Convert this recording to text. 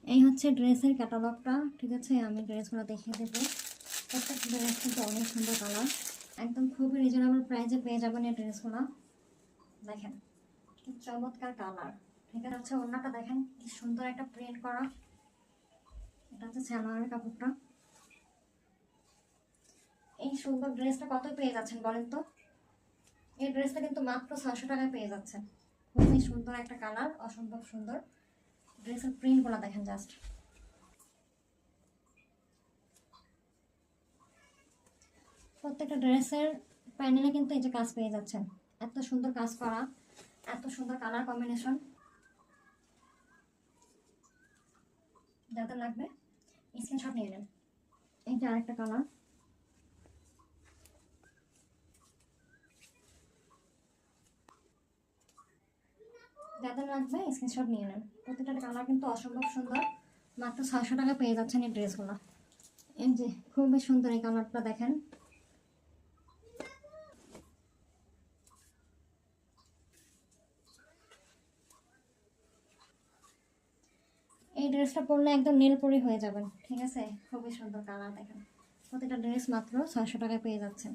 এই হচ্ছে ড্রেসের ক্যাটালগটা, ঠিক আছে? আমি ড্রেসগুলো দেখিয়ে দেবো। প্রত্যেকটা ড্রেস কিন্তু অনেক সুন্দর কালার, একদম খুবই রিজনেবল প্রাইসে পেয়ে যাবেন এই ড্রেসগুলো। দেখেন কি চমৎকার কালার, ঠিক আছে? ওড়নাটা দেখেন কি সুন্দর একটা প্রিন্ট করা, এটা হচ্ছে সালোয়ারের কাপড়টা। এই সুন্দর ড্রেসটা কত পেয়ে যাচ্ছেন বলেন তো? এই ড্রেসটা কিন্তু মাত্র 600 টাকায় পেয়ে যাচ্ছেন। খুবই সুন্দর একটা কালার, অসম্ভব সুন্দর। ড্রেসের প্রিন্টগুলো দেখেন জাস্ট। প্রত্যেকটা ড্রেসের প্যানেলে কিন্তু এই যে কাজ পেয়ে যাচ্ছেন, এত সুন্দর কাজ করা, এত সুন্দর কালার কম্বিনেশন। যাদের লাগবে স্ক্রিনশট নিয়ে নেন। এই যে আরেকটা কালার, যাদের লাগবে স্ক্রিনশট নিয়ে নেন। প্রত্যেকটা কালার কিন্তু অসম্ভব সুন্দর, মাত্র 600 টাকা পেয়ে যাচ্ছেন এই ড্রেসগুলো। এই যে খুবই সুন্দর এই কালারটা দেখেন। এই ড্রেসটা পরলে একদম নীলপরি হয়ে যাবেন, ঠিক আছে? খুবই সুন্দর কালার দেখেন। প্রত্যেকটা ড্রেস মাত্র 600 টাকায় পেয়ে যাচ্ছেন।